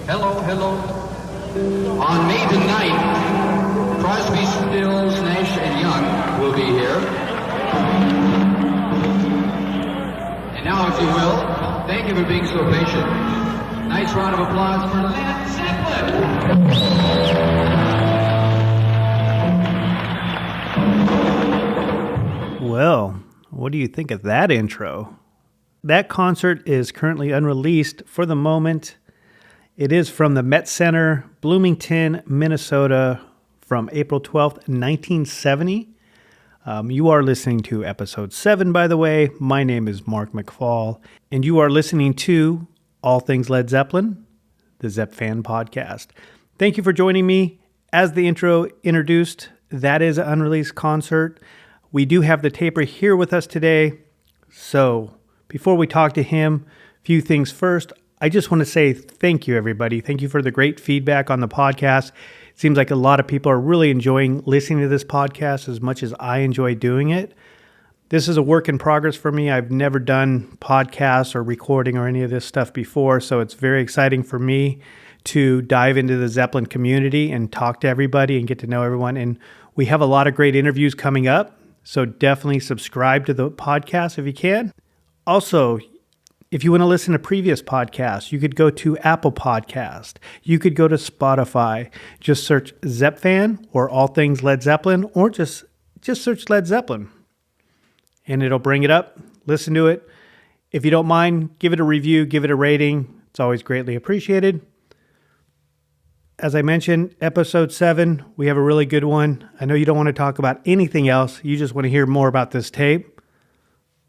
Hello, hello. On May the 9th, Crosby, Stills, Nash, and Young will be here. And now, if you will, thank you for being so patient. Nice round of applause for Led Zeppelin. Well, what do you think of that intro? That concert is currently unreleased for the moment. It is from the Met Center, Bloomington, Minnesota, from April 12th, 1970. You are listening to episode 7, by the way. My name is Mark McFall, and you are listening to All Things Led Zeppelin, the Zepfan podcast. Thank you for joining me. As the intro introduced, that is an unreleased concert. We do have the taper here with us today. So before we talk to him, a few things first. I just want to say thank you, everybody. Thank you for the great feedback on the podcast. It seems like a lot of people are really enjoying listening to this podcast as much as I enjoy doing it. This is a work in progress for me. I've never done podcasts or recording or any of this stuff before, so it's very exciting for me to dive into the Zeppelin community and talk to everybody and get to know everyone. And we have a lot of great interviews coming up, so definitely subscribe to the podcast if you can. Also, if you want to listen to previous podcasts, you could go to Apple Podcast. You could go to Spotify. Just search Zepfan or All Things Led Zeppelin, or just search Led Zeppelin. And it'll bring it up. Listen to it. If you don't mind, give it a review, give it a rating. It's always greatly appreciated. As I mentioned, episode 7, we have a really good one. I know you don't want to talk about anything else. You just want to hear more about this tape.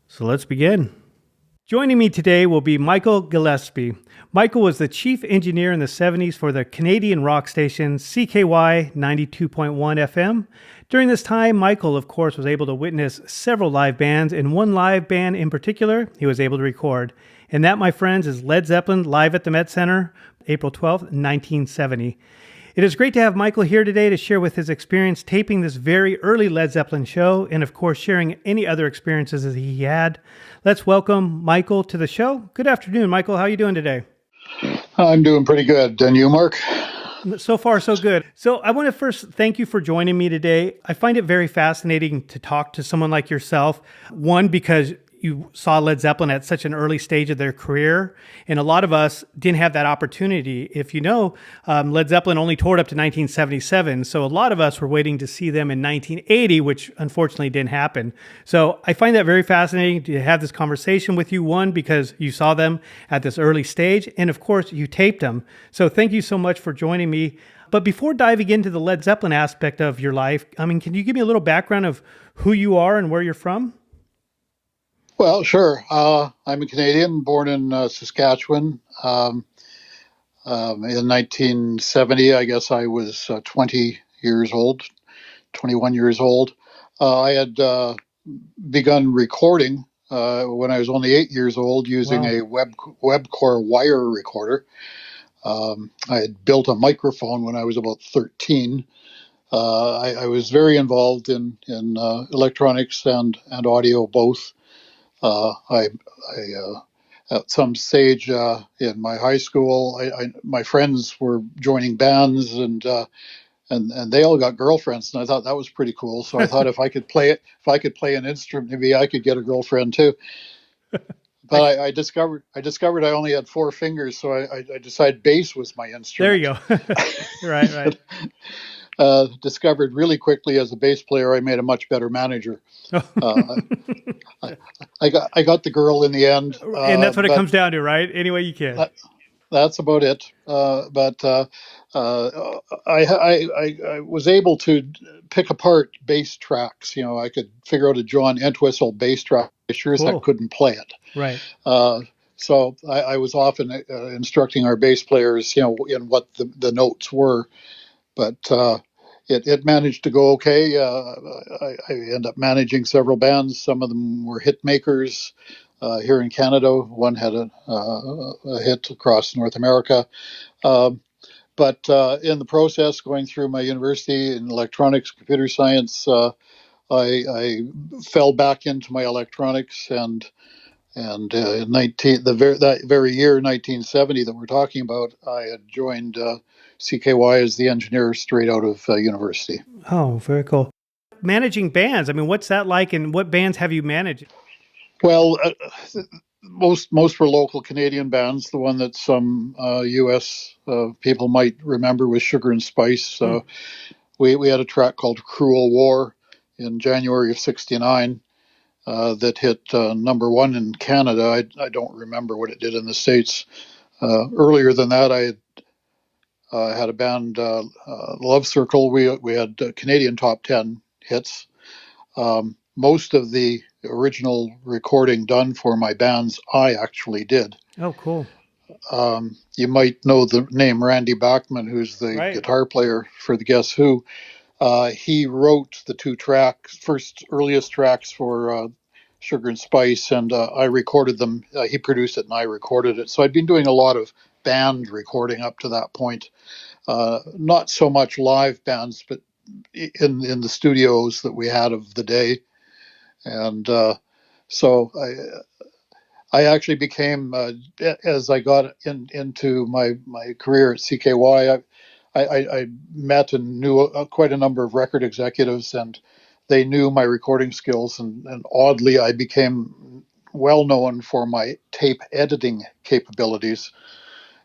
So let's begin. Joining me today will be Michael Gillespie. Michael was the chief engineer in the 70s for the Canadian rock station CKY 92.1 FM. During this time, Michael, of course, was able to witness several live bands, and one live band in particular he was able to record. And that, my friends, is Led Zeppelin live at the Met Center, April 12th, 1970. It is great to have Michael here today to share with his experience taping this very early Led Zeppelin show, and of course sharing any other experiences that he had. Let's welcome Michael to the show. Good afternoon, Michael. How are you doing today? I'm doing pretty good. And you, Mark? So far, so good. So I want to first thank you for joining me today. I find it very fascinating to talk to someone like yourself. One, because you saw Led Zeppelin at such an early stage of their career, and a lot of us didn't have that opportunity. If you know, Led Zeppelin only toured up to 1977, so a lot of us were waiting to see them in 1980, which unfortunately didn't happen. So I find that very fascinating to have this conversation with you, one, because you saw them at this early stage, and of course, you taped them. So thank you so much for joining me. But before diving into the Led Zeppelin aspect of your life, can you give me a little background of who you are and where you're from? Well, sure. I'm a Canadian, born in Saskatchewan. In 1970, I guess I was 20 years old, 21 years old. I had begun recording when I was only 8 years old using a Webcore wire recorder. I had built a microphone when I was about 13. I was very involved in electronics and audio both. At some stage in my high school, my friends were joining bands, and they all got girlfriends, and I thought that was pretty cool. So I thought if I could play an instrument, maybe I could get a girlfriend too. But I discovered I only had 4 fingers, so I decided bass was my instrument. There you go. Right. Discovered really quickly as a bass player, I made a much better manager. I got the girl in the end, and that's what it comes down to, right? Any way you can. That's about it. But I was able to pick apart bass tracks. You know, I could figure out a John Entwistle bass track. I sure as heck couldn't play it. Right. So I was often instructing our bass players, you know, in what the notes were. But it managed to go okay. I ended up managing several bands. Some of them were hit makers here in Canada. One had a hit across North America. But in the process, going through my university in electronics, computer science, I fell back into my electronics and And that very year, 1970, that we're talking about, I had joined CKY as the engineer straight out of university. Oh, very cool. Managing bands. I mean, what's that like, and what bands have you managed? Well, most were local Canadian bands. The one that some U.S. People might remember was Sugar and Spice. We had a track called "Cruel War" in January of '69 that hit #1 in Canada. I don't remember what it did in the States. Earlier than that, I had a band, Love Circle. We had Canadian top 10 hits. Most of the original recording done for my bands, I actually did. Oh, cool. You might know the name Randy Bachman, who's the guitar player for the Guess Who. He wrote the earliest tracks for Sugar and Spice, and I recorded them. He produced it and I recorded it. So I'd been doing a lot of band recording up to that point. Not so much live bands, but in the studios that we had of the day. And so I actually became, as I got into my career at CKY, I met and knew quite a number of record executives, and they knew my recording skills. And oddly, I became well known for my tape editing capabilities.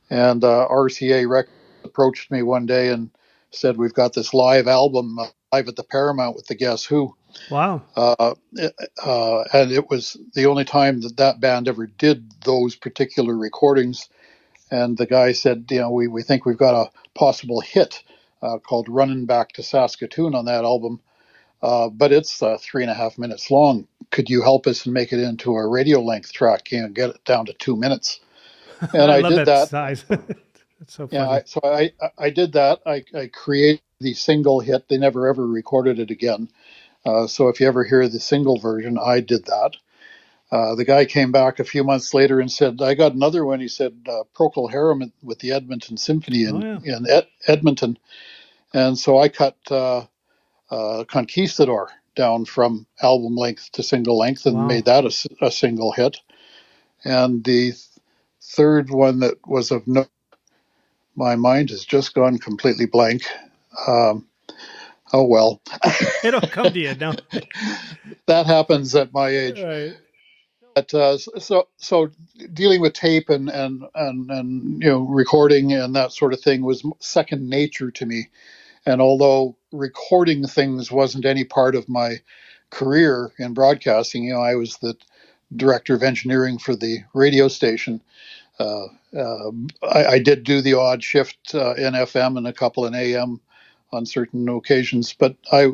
And RCA Records approached me one day and said, "We've got this live album live at the Paramount with the Guess Who." Wow. And it was the only time that band ever did those particular recordings. And the guy said, we think we've got a possible hit called "Running Back to Saskatoon" on that album. But it's 3.5 minutes long. Could you help us and make it into a radio length track? Get it down to 2 minutes. And I love did that size. That's so funny. I did that. I created the single hit. They never ever recorded it again. So if you ever hear the single version, I did that. The guy came back a few months later and said, "I got another one." He said, "Procol Harum with the Edmonton Symphony in Edmonton." And so I cut Conquistador down from album length to single length and made that a single hit. And the third one that was of note, my mind has just gone completely blank. Oh, well. It'll come to you. No. That happens at my age. Right. But so dealing with tape and recording and that sort of thing was second nature to me. And although recording things wasn't any part of my career in broadcasting, I was the director of engineering for the radio station. I did do the odd shift in FM and a couple in AM on certain occasions, but I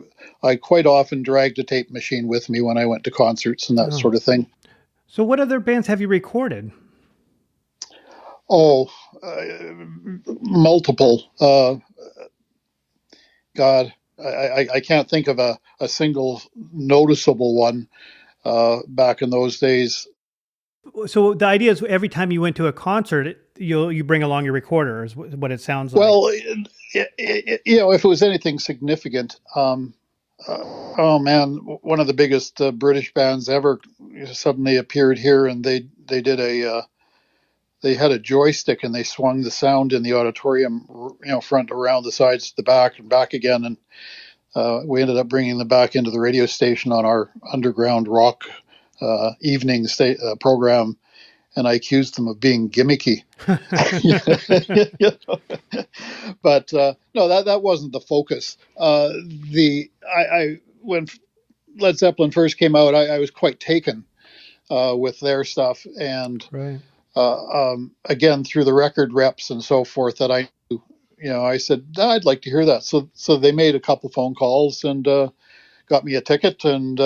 quite often dragged a tape machine with me when I went to concerts and that sort of thing. So what other bands have you recorded? Oh, multiple. God, I can't think of a single noticeable one back in those days. So the idea is every time you went to a concert, you bring along your recorder, is what it sounds like. Well, if it was anything significant, oh man, one of the biggest British bands ever suddenly appeared here, and they had a joystick and they swung the sound in the auditorium, front around the sides, the back, and back again, and we ended up bringing them back into the radio station on our underground rock evening program, and I accused them of being gimmicky. But no, that wasn't the focus. When Led Zeppelin first came out, I was quite taken with their stuff, and again through the record reps and so forth that I said I'd like to hear that. So they made a couple phone calls and got me a ticket, and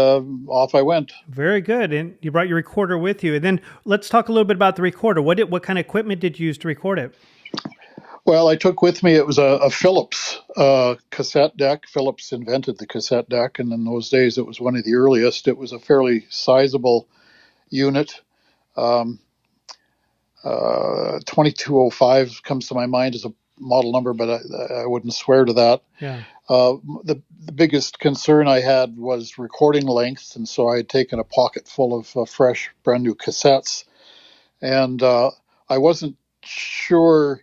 off I went. Very good. And you brought your recorder with you. And then let's talk a little bit about the recorder. What kind of equipment did you use to record it? Well, I took with me, it was a Philips cassette deck. Philips invented the cassette deck, and in those days it was one of the earliest. It was a fairly sizable unit. 2205 comes to my mind as a model number, but I wouldn't swear to that. Yeah. The biggest concern I had was recording length, and so I had taken a pocket full of fresh, brand new cassettes, and I wasn't sure.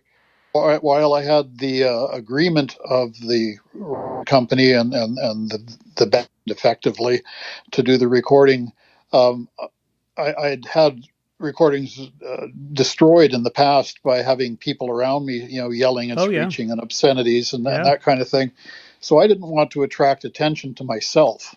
While I had the agreement of the company and the band effectively to do the recording, um, I'd had recordings destroyed in the past by having people around me, yelling and screeching and obscenities and that kind of thing. So I didn't want to attract attention to myself,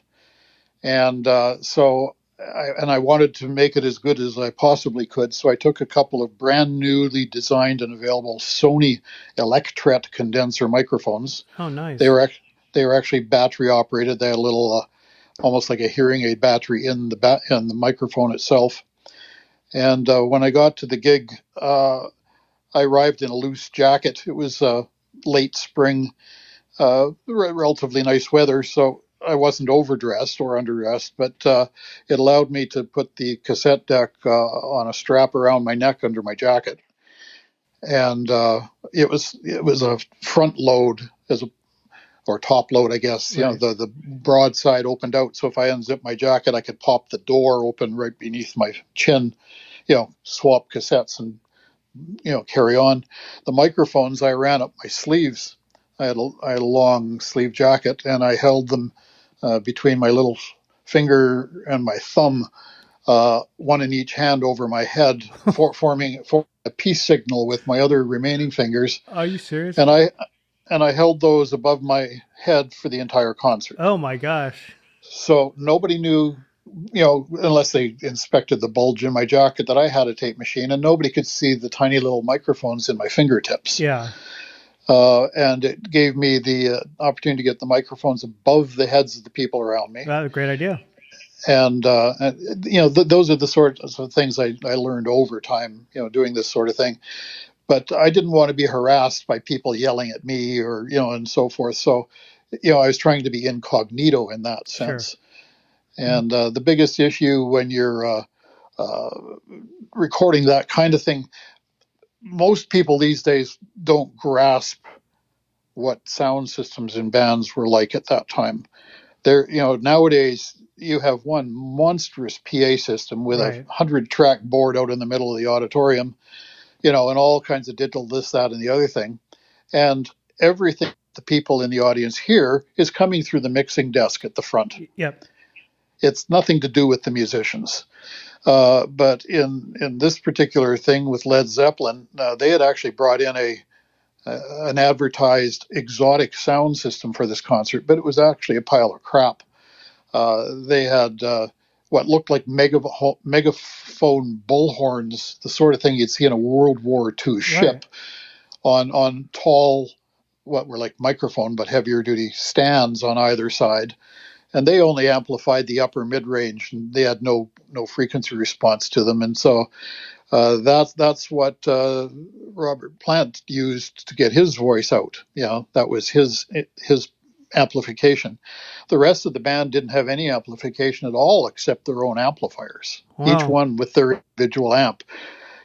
and I wanted to make it as good as I possibly could. So I took a couple of brand newly designed and available Sony Electret condenser microphones. Oh, nice. They were actually battery operated. They had a little, almost like a hearing aid battery in the microphone itself. And when I got to the gig, I arrived in a loose jacket. It was late spring, relatively nice weather, so I wasn't overdressed or underdressed, but it allowed me to put the cassette deck on a strap around my neck under my jacket, and it was a front load or top load, I guess. Right. The broad side opened out, so if I unzipped my jacket, I could pop the door open right beneath my chin, swap cassettes and carry on. The microphones I ran up my sleeves. I had a long sleeve jacket, and I held them between my little finger and my thumb, one in each hand over my head, forming a peace signal with my other remaining fingers. Are you serious? And I held those above my head for the entire concert. Oh my gosh! So nobody knew, unless they inspected the bulge in my jacket, that I had a tape machine, and nobody could see the tiny little microphones in my fingertips. Yeah. And it gave me the opportunity to get the microphones above the heads of the people around me. That's a great idea. And those are the sorts of things I learned over time, doing this sort of thing. But I didn't want to be harassed by people yelling at me or, and so forth. So, I was trying to be incognito in that sense. Sure. And the biggest issue when you're recording that kind of thing, most people these days don't grasp what sound systems in bands were like at that time. Nowadays you have one monstrous PA system with a 100-track board out in the middle of the auditorium, and all kinds of digital this, that, and the other thing. And everything the people in the audience hear is coming through the mixing desk at the front. Yep. It's nothing to do with the musicians. But in this particular thing with Led Zeppelin, they had actually brought in an advertised exotic sound system for this concert, but it was actually a pile of crap. They had what looked like megaphone bullhorns, the sort of thing you'd see in a World War II ship, on tall, what were like microphone but heavier duty stands on either side. And they only amplified the upper mid-range, and they had no frequency response to them. And so that's what Robert Plant used to get his voice out. That was his amplification. The rest of the band didn't have any amplification at all except their own amplifiers, each one with their individual amp.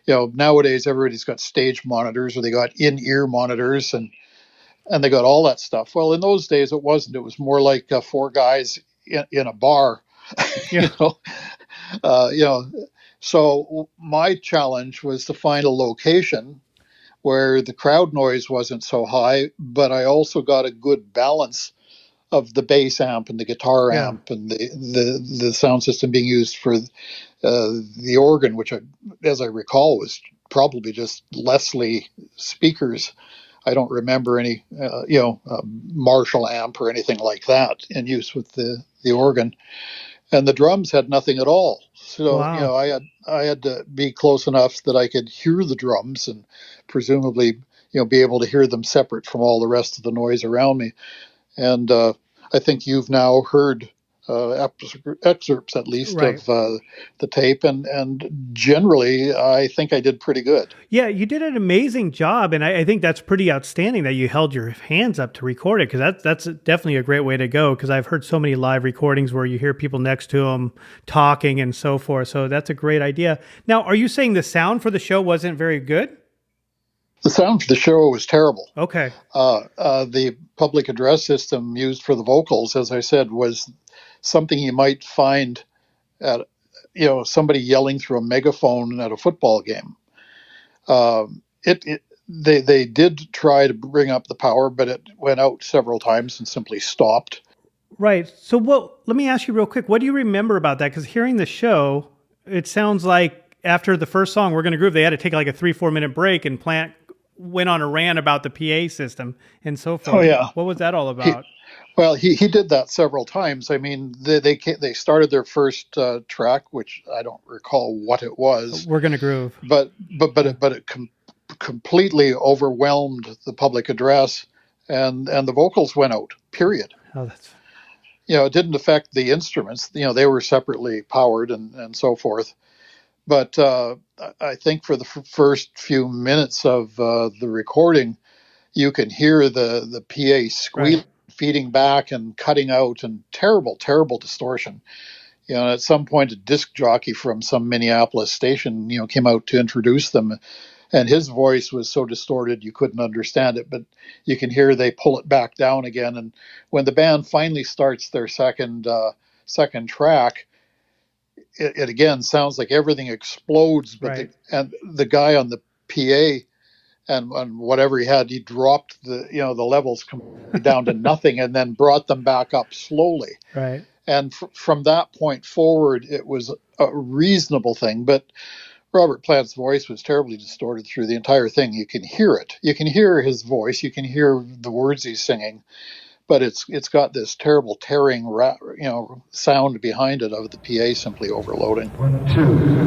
Nowadays everybody's got stage monitors, or they got in-ear monitors, and they got all that stuff. Well, in those days it wasn't. It was more like four guys in a bar. Yeah. So my challenge was to find a location where the crowd noise wasn't so high, but I also got a good balance of the bass amp and the guitar amp and the sound system being used for the organ, which, as I recall, was probably just Leslie speakers. I don't remember any, Marshall amp or anything like that in use with the organ. And the drums had nothing at all. So, I had to be close enough that I could hear the drums and presumably, be able to hear them separate from all the rest of the noise around me. And I think you've now heard excerpts, at least, of the tape. And generally, I think I did pretty good. Yeah, you did an amazing job. And I think that's pretty outstanding that you held your hands up to record it, because that's definitely a great way to go, because I've heard so many live recordings where you hear people next to them talking and so forth. So that's a great idea. Now, are you saying the sound for the show wasn't very good? The sound for the show was terrible. Okay. The public address system used for the vocals, as I said, was something you might find at, somebody yelling through a megaphone at a football game. They did try to bring up the power, but it went out several times and simply stopped. Right. So let me ask you real quick, what do you remember about that? Because hearing the show, it sounds like after the first song, We're Gonna Groove, they had to take like a 3-4 minute break, and Plant went on a rant about the PA system and so forth. Oh, yeah. What was that all about? He did that several times. I mean, they started their first track, which I don't recall what it was. We're Gonna Groove. But it completely overwhelmed the public address, and the vocals went out. Period. Oh, that's. It didn't affect the instruments. They were separately powered and so forth. But I think for the first few minutes of the recording, you can hear the PA squealing, right, feeding back and cutting out, and terrible, terrible distortion. At some point, a disc jockey from some Minneapolis station, came out to introduce them, and his voice was so distorted you couldn't understand it. But you can hear they pull it back down again. And when the band finally starts their second track, it again sounds like everything explodes. But right, the guy on the PA and whatever he had, he dropped the levels completely down to nothing, and then brought them back up slowly. Right. And from that point forward, it was a reasonable thing. But Robert Plant's voice was terribly distorted through the entire thing. You can hear it. You can hear his voice. You can hear the words he's singing. But it's got this terrible tearing, sound behind it of the PA simply overloading. 1, 2.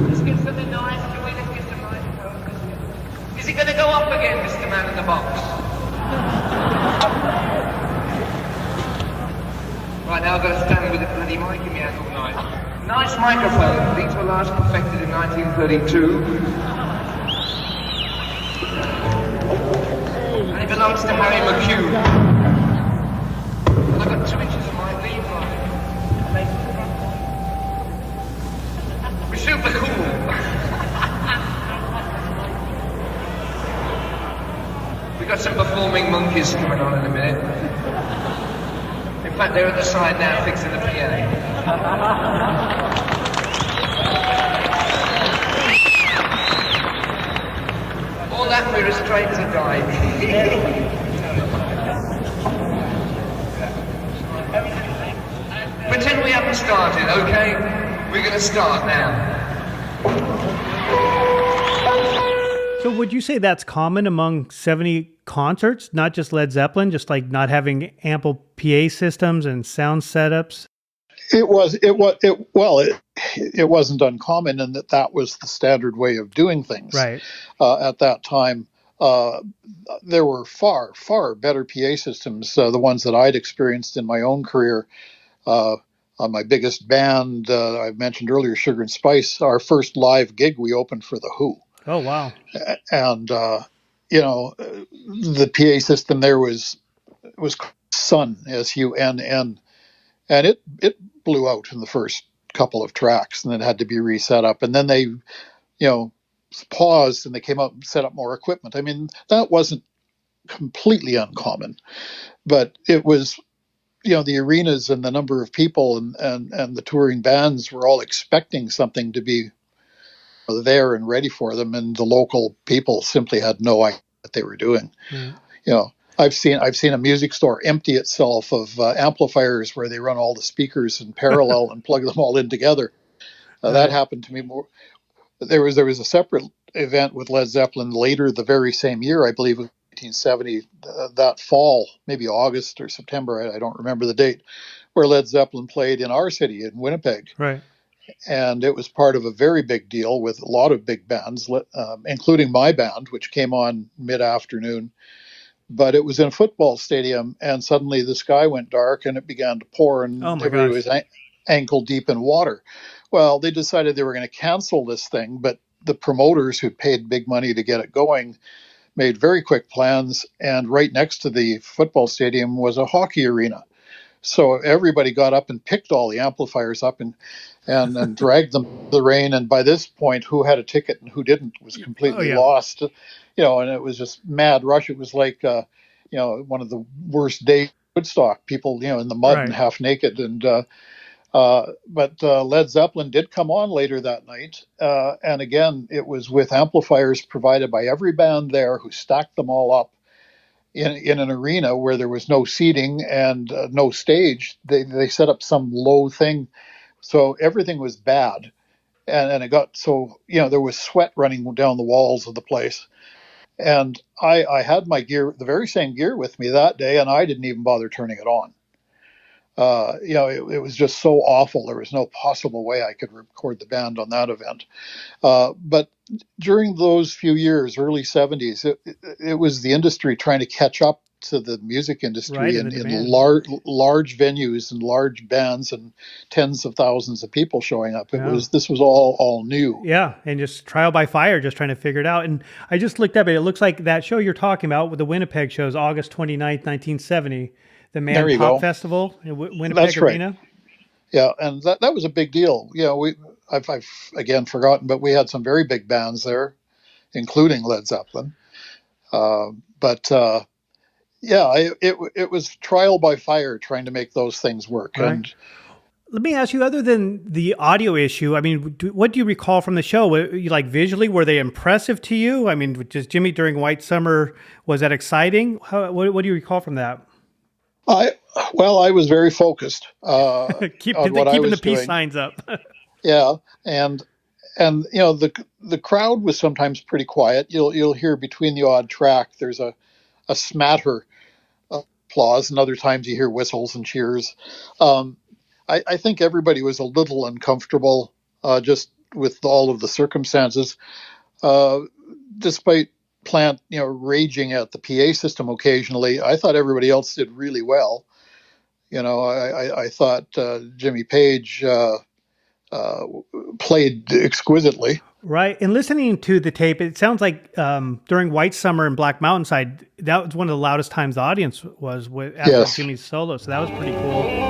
Let's get something nice. Can we get some nice? Is it going to go up again, Mr. Man in the Box? Right, now I've got to stand with a bloody mic in my hand all night. Nice microphone. These were last perfected in 1932. And it belongs to Harry McHugh. I've got 2 inches of my lead on it. We're super cool. We've got some performing monkeys coming on in a minute. In fact, they're at the side now fixing the PA. All that we're as straight as a die. Pretend we haven't started, okay? We're going to start now. So would you say that's common among 70 concerts, not just Led Zeppelin, just like not having ample PA systems and sound setups? It wasn't uncommon in that was the standard way of doing things. Right. At that time, there were far, far better PA systems, the ones that I'd experienced in my own career. On my biggest band, I mentioned earlier, Sugar and Spice, our first live gig, we opened for The Who. Oh, wow. And, the PA system there was Sun, SUNN, and it blew out in the first couple of tracks, and then had to be reset up. And then they, paused, and they came out and set up more equipment. I mean, that wasn't completely uncommon, but it was, the arenas and the number of people and the touring bands were all expecting something to be there and ready for them, and the local people simply had no idea what they were doing. Mm. I've seen a music store empty itself of amplifiers where they run all the speakers in parallel and plug them all in together. That happened to me more. There was a separate event with Led Zeppelin later the very same year, I believe, 1970, that fall, maybe August or September, I don't remember the date, where Led Zeppelin played in our city, in Winnipeg. Right. And it was part of a very big deal with a lot of big bands, including my band, which came on mid-afternoon. But it was in a football stadium, and suddenly the sky went dark and it began to pour, and everybody was ankle deep in water. Well, they decided they were going to cancel this thing, but the promoters who paid big money to get it going made very quick plans, and right next to the football stadium was a hockey arena. So everybody got up and picked all the amplifiers up and dragged them to the rain. And by this point, who had a ticket and who didn't was completely lost. and it was just mad rush. It was like, one of the worst days at Woodstock, people, in the mud Right. and half naked. But Led Zeppelin did come on later that night. And again, it was with amplifiers provided by every band there, who stacked them all up in an arena where there was no seating and no stage. They set up some low thing. So everything was bad. And it got so, there was sweat running down the walls of the place. And I had my gear, the very same gear with me that day, and I didn't even bother turning it on. It was just so awful. There was no possible way I could record the band on that event. But during those few years, early 70s, it was the industry trying to catch up to the music industry, Right, in large venues and large bands and tens of thousands of people showing up. This was all new. Yeah, and just trial by fire, just trying to figure it out. And I just looked up, it looks like that show you're talking about with the Winnipeg shows, August 29th, 1970, the Man Pop Festival in Winnipeg That's Arena. Right. Yeah, and that was a big deal. I've again forgotten, but we had some very big bands there, including Led Zeppelin. It was trial by fire trying to make those things work. Right. And let me ask you, other than the audio issue, I mean, what do you recall from the show? Like visually, were they impressive to you? I mean, just Jimmy during White Summer, was that exciting? What do you recall from that? I was very focused. Keeping the peace signs up. Yeah, and the crowd was sometimes pretty quiet. You'll hear between the odd track there's a smatter of applause, and other times you hear whistles and cheers. I think everybody was a little uncomfortable just with all of the circumstances, despite Plant raging at the PA system occasionally. I thought everybody else did really well. I thought Jimmy Page played exquisitely. Right. And listening to the tape, it sounds like during White Summer and Black Mountainside, that was one of the loudest times the audience was after Jimmy's solo. So that was pretty cool.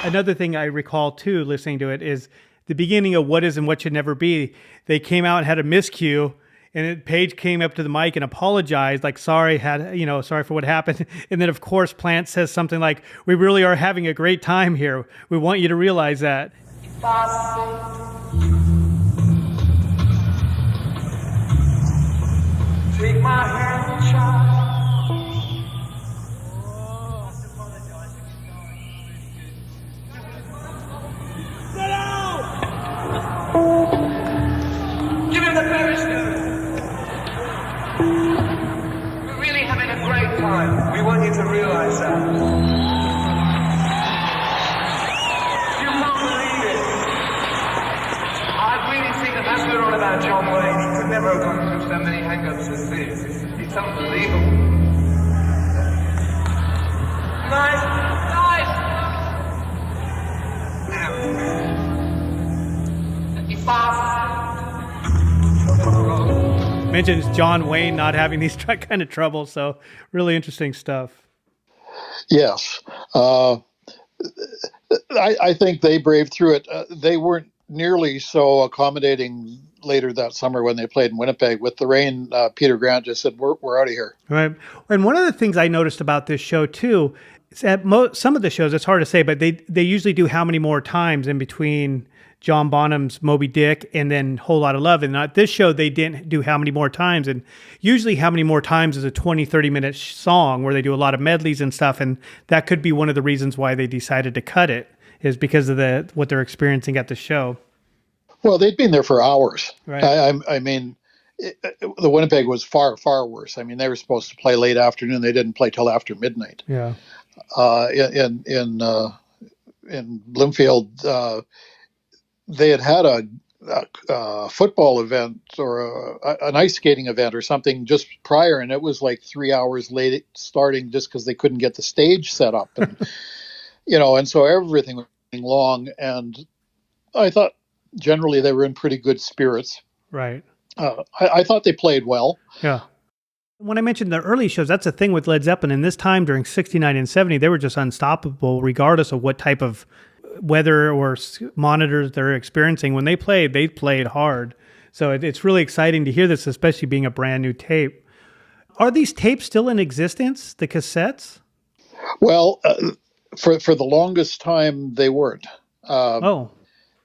Another thing I recall too, listening to it, is the beginning of What Is and What Should Never Be. They came out and had a miscue, and Page came up to the mic and apologized, like, sorry for what happened. And then of course Plant says something like, "We really are having a great time here. We want you to realize that." Take my hand, child. Give him the periscope. We're really having a great time. We want you to realize that. You can't believe it. I really think that's what we're on about John Wayne. He could never have gone through so many hang-ups as this. It's unbelievable. Nice. Mentions John Wayne not having these kind of troubles, so really interesting stuff. Yes. I think they braved through it. They weren't nearly so accommodating later that summer when they played in Winnipeg. With the rain, Peter Grant just said, we're out of here. Right. And one of the things I noticed about this show too, is at some of the shows, it's hard to say, but they usually do How Many More Times in between John Bonham's Moby Dick and then Whole Lot of Love. And at this show, they didn't do How Many More Times. And usually How Many More Times is a 20, 30-minute song where they do a lot of medleys and stuff. And that could be one of the reasons why they decided to cut it, is because of what they're experiencing at the show. Well, they'd been there for hours. Right. I mean, the Winnipeg was far, far worse. I mean, they were supposed to play late afternoon. They didn't play till after midnight. Yeah. In Bloomfield, they had a football event or an ice skating event or something just prior, and it was like 3 hours late starting just because they couldn't get the stage set up, and and so everything was running long. And I thought generally they were in pretty good spirits. Right. I thought they played well. Yeah. When I mentioned the early shows, that's the thing with Led Zeppelin. In this time during 69 and 70, they were just unstoppable regardless of what type of weather or monitors they're experiencing. When they played hard. So it's really exciting to hear this, especially being a brand new tape. Are these tapes still in existence, the cassettes? Well, for the longest time, they weren't.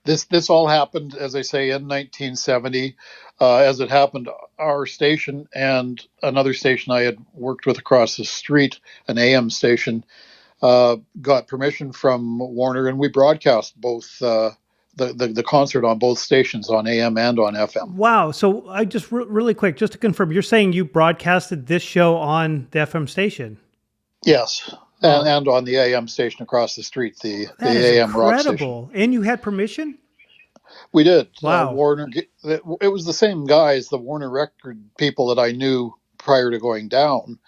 This all happened, as I say, in 1970. As it happened, our station and another station I had worked with across the street, an AM station, got permission from Warner, and we broadcast both the concert on both stations, on AM and on FM. Wow. So I just really quick, just to confirm, you're saying you broadcasted this show on the FM station? Yes. And on the AM station across the street, the AM rock station. Incredible. And you had permission? We did. Wow. Warner. It was the same guys, the Warner record people that I knew prior to going down,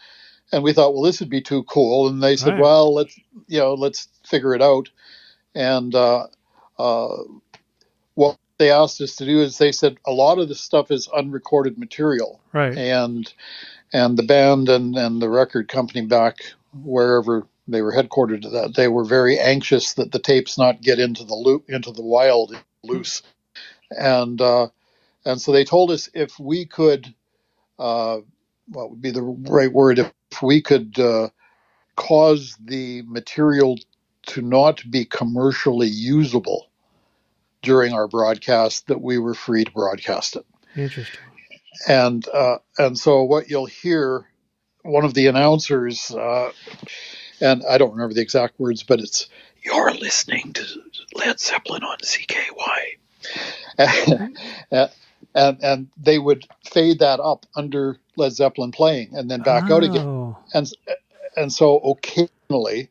and we thought, well, this would be too cool. And they said, right. Well, let's figure it out. And what they asked us to do is they said a lot of the stuff is unrecorded material, right? And the band and the record company back wherever they were headquartered to that, they were very anxious that the tapes not get into the wild loose. And so they told us if we could, what would be the right word, if we could cause the material to not be commercially usable during our broadcast, that we were free to broadcast it. Interesting. And so what you'll hear, one of the announcers, and I don't remember the exact words, but it's, "You're listening to Led Zeppelin on CKY." And they would fade that up under Led Zeppelin playing and then back out again. And so occasionally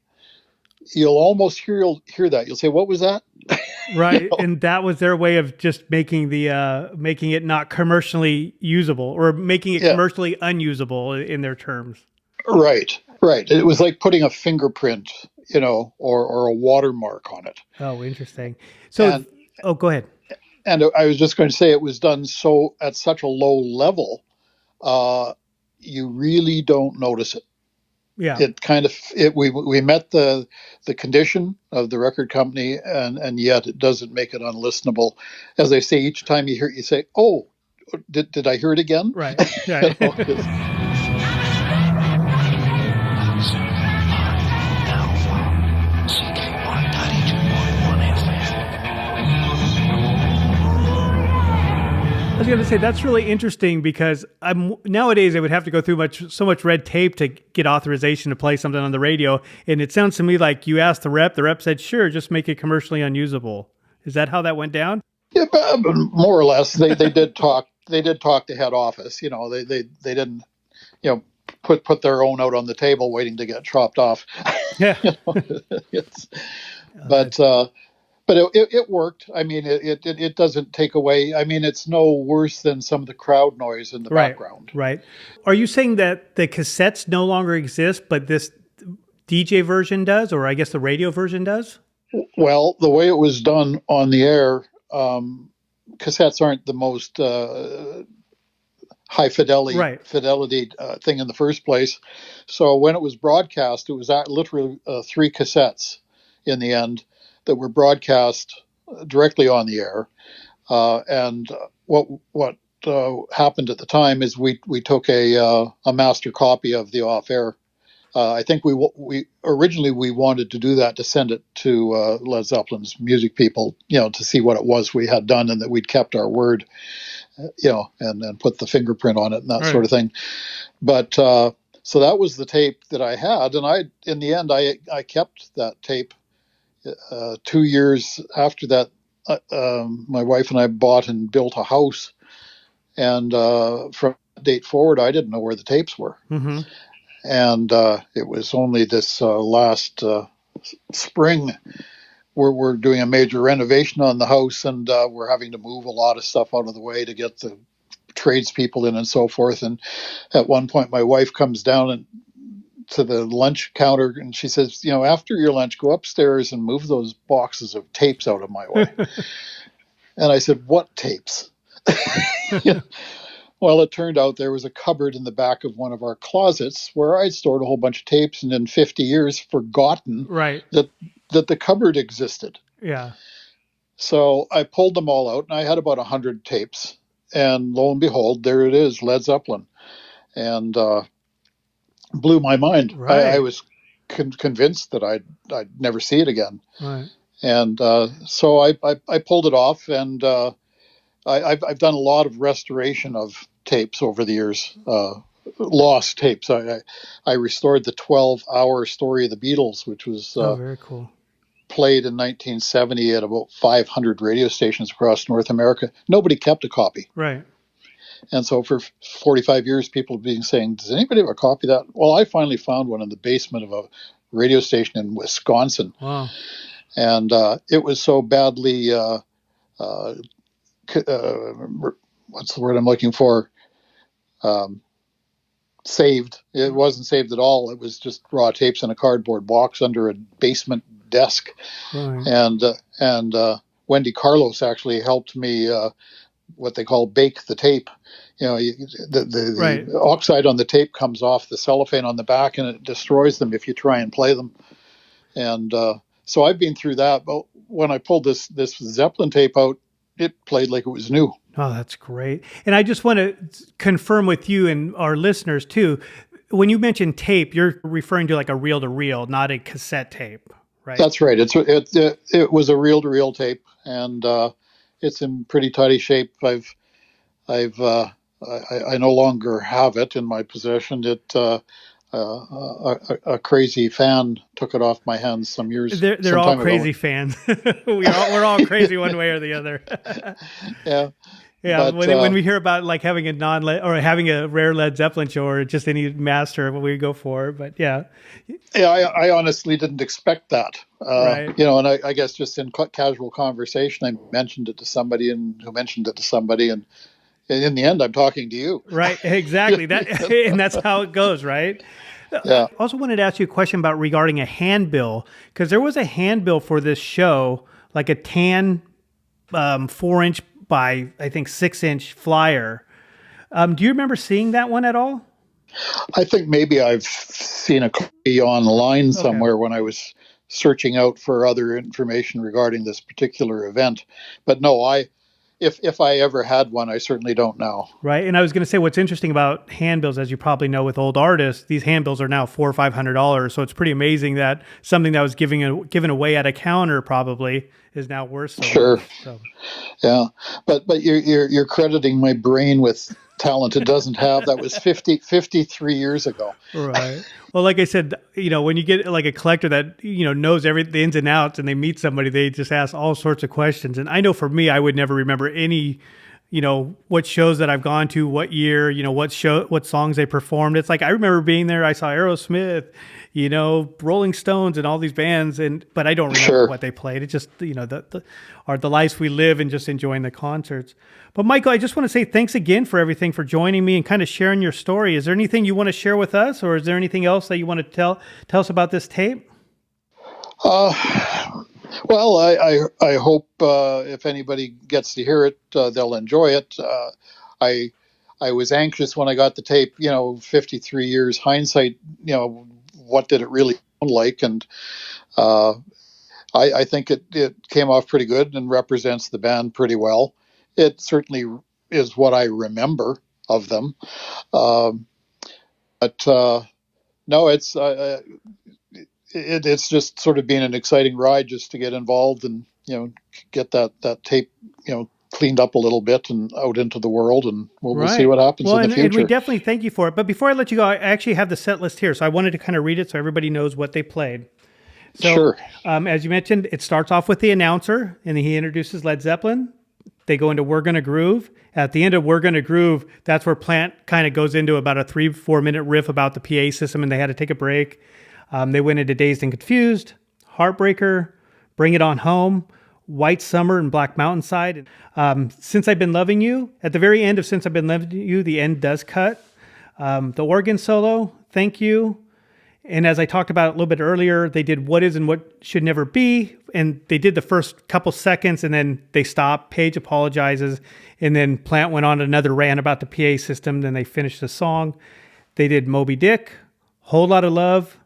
you'll almost hear that. You'll say, "What was that?" Right. And that was their way of just making making it not commercially usable, or making it commercially unusable in their terms. Right. It was like putting a fingerprint, or a watermark on it. Oh, interesting. So, go ahead. And I was just going to say, it was done so at such a low level, you really don't notice it. Yeah. We met the condition of the record company, and yet it doesn't make it unlistenable. As I say, each time you hear it, you say, "Oh, did I hear it again?" Right. I was going to say, that's really interesting, because nowadays I would have to go through so much red tape to get authorization to play something on the radio. And it sounds to me like you asked the rep said, "Sure, just make it commercially unusable." Is that how that went down? Yeah, more or less. They did talk. They did talk to head office. They didn't, put their own out on the table waiting to get chopped off. Yeah. But it worked. I mean, it doesn't take away. I mean, it's no worse than some of the crowd noise in the background. Right. Are you saying that the cassettes no longer exist, but this DJ version does, or I guess the radio version does? Well, the way it was done on the air, cassettes aren't the most high fidelity thing in the first place. So when it was broadcast, it was literally 3 cassettes in the end that were broadcast directly on the air. And what happened at the time is we took a master copy of the off air. I think we originally wanted to do that, to send it to Led Zeppelin's music people, to see what it was we had done, and that we'd kept our word, and put the fingerprint on it and that sort of thing. But so that was the tape that I had, and in the end I kept that tape. 2 years after that, my wife and I bought and built a house, And from that date forward, I didn't know where the tapes were. Mm-hmm. And it was only this last spring we're doing a major renovation on the house, and we're having to move a lot of stuff out of the way to get the tradespeople in and so forth. And at one point, my wife comes down and to the lunch counter, and she says, after your lunch, go upstairs and move those boxes of tapes out of my way. And I said, what tapes? Well, it turned out there was a cupboard in the back of one of our closets where I'd stored a whole bunch of tapes and in 50 years forgotten that the cupboard existed. Yeah. So I pulled them all out, and I had about 100 tapes. And lo and behold, there it is, Led Zeppelin. And blew my mind. Right. I was convinced that I'd never see it again. Right. And so I pulled it off, and I've done a lot of restoration of tapes over the years, lost tapes. I restored the 12-hour story of the Beatles, which was very cool. Played in 1970 at about 500 radio stations across North America. Nobody kept a copy. Right. And so for 45 years, people have been saying, does anybody have a copy of that? Well, I finally found one in the basement of a radio station in Wisconsin. Wow. And it was so badly what's the word I'm looking for? Saved. It wasn't saved at all. It was just raw tapes in a cardboard box under a basement desk. Right. And Wendy Carlos actually helped me what they call bake the tape. The oxide on the tape comes off the cellophane on the back, and it destroys them if you try and play them. And so I've been through that. But when I pulled this Zeppelin tape out, it played like it was new. Oh, that's great. And I just want to confirm with you and our listeners too, when you mention tape, you're referring to like a reel-to-reel, not a cassette tape, right? That's right. It was a reel-to-reel tape, and it's in pretty tidy shape. I no longer have it in my possession. A crazy fan took it off my hands some years. They're all crazy fans. We're all crazy one way or the other. Yeah. Yeah, but, when we hear about like having having a rare Led Zeppelin show or just any master, what we go for. But yeah, I honestly didn't expect that. Right. And I guess just in casual conversation, I mentioned it to somebody, and who mentioned it to somebody, and in the end, I'm talking to you. Right. Exactly. And that's how it goes, right? Yeah. I also wanted to ask you a question about regarding a handbill, because there was a handbill for this show, like a tan 4-inch by, I think, 6-inch flyer. Do you remember seeing that one at all? I think maybe I've seen a copy online somewhere when I was searching out for other information regarding this particular event. But no, if I ever had one, I certainly don't now. Right. And I was going to say, what's interesting about handbills, as you probably know with old artists, these handbills are now $400 or $500. So it's pretty amazing that something that was given away at a counter probably is now worth so Sure. much. So. Yeah. But you're crediting my brain with talent it doesn't have. That was 53 years ago. Right. Well, like I said, when you get like a collector that, knows the ins and outs, and they meet somebody, they just ask all sorts of questions. And I know for me, I would never remember any, what shows that I've gone to, what year, what songs they performed. It's like, I remember being there. I saw Aerosmith, Rolling Stones and all these bands, but I don't remember what they played. It's just, the lives we live and just enjoying the concerts. But Michael, I just want to say thanks again for everything, for joining me and kind of sharing your story. Is there anything you want to share with us, or is there anything else that you want to tell us about this tape? Well, I hope if anybody gets to hear it, they'll enjoy it. I was anxious when I got the tape, 53 years hindsight, what did it really sound like? And I think it came off pretty good and represents the band pretty well. It certainly is what I remember of them. No, it's just sort of been an exciting ride just to get involved and, get that tape, cleaned up a little bit and out into the world, and we'll see what happens in the future. And we definitely thank you for it. But before I let you go, I actually have the set list here. So I wanted to kind of read it so everybody knows what they played. So, sure. As you mentioned, it starts off with the announcer, and he introduces Led Zeppelin. they go into We're Gonna Groove. At the end of We're Gonna Groove, that's where Plant kind of goes into about a 3-4 minute riff about the PA system, and they had to take a break. They went into Dazed and Confused, Heartbreaker, Bring It On Home, White Summer, and Black Mountainside. Since I've Been Loving You, at the very end of Since I've Been Loving You, the end does cut. The organ solo, Thank You. And as I talked about a little bit earlier, they did What Is and What Should Never Be. And they did the first couple seconds and then they stopped. Page apologizes. And then Plant went on another rant about the PA system. Then they finished the song. They did Moby Dick, Whole Lot of Love.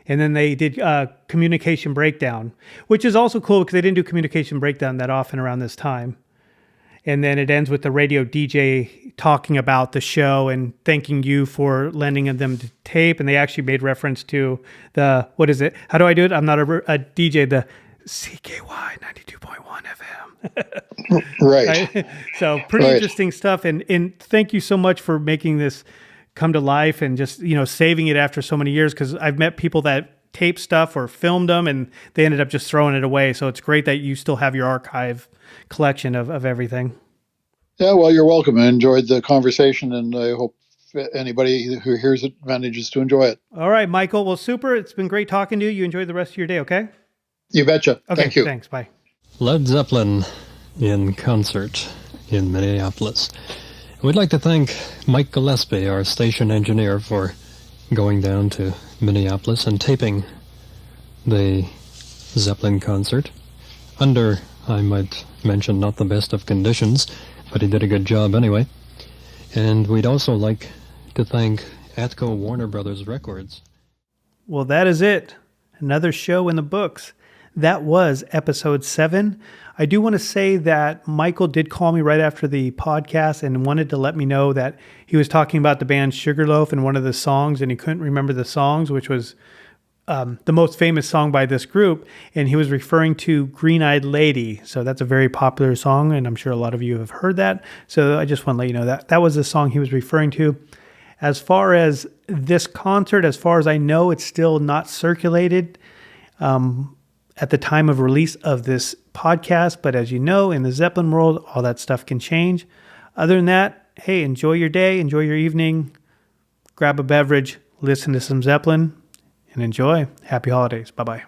And then they did Communication Breakdown, which is also cool because they didn't do Communication Breakdown that often around this time. And then it ends with the radio DJ talking about the show and thanking you for lending them the tape. And they actually made reference to the, what is it? How do I do it? I'm not a DJ, the CKY 92.1 FM. Right. So pretty interesting stuff. And thank you so much for making this come to life and just, saving it after so many years. Because I've met people that tape stuff or filmed them and they ended up just throwing it away. So it's great that you still have your archive collection of everything. Yeah, well, you're welcome. I enjoyed the conversation, and I hope anybody who hears it manages to enjoy it. All right, Michael. Well, super. It's been great talking to you. You enjoy the rest of your day, okay? You betcha. Okay, Thank you. Thanks. Bye. Led Zeppelin in concert in Minneapolis. We'd like to thank Mike Gillespie, our station engineer, for going down to Minneapolis and taping the Zeppelin concert under, I might mention, not the best of conditions, but he did a good job anyway. And we'd also like to thank Atco Warner Brothers Records. Well, that is it. Another show in the books. That was episode 7. I do want to say that Michael did call me right after the podcast and wanted to let me know that he was talking about the band Sugarloaf and one of the songs, and he couldn't remember the songs, which was the most famous song by this group, and he was referring to Green Eyed Lady. So that's a very popular song, and I'm sure a lot of you have heard that. So I just want to let you know that that was the song he was referring to. As far as this concert, as far as I know, it's still not circulated at the time of release of this podcast. But as you know, in the Zeppelin world, all that stuff can change. Other than that, hey, enjoy your day, enjoy your evening, grab a beverage, listen to some Zeppelin, and enjoy. Happy holidays. Bye-bye.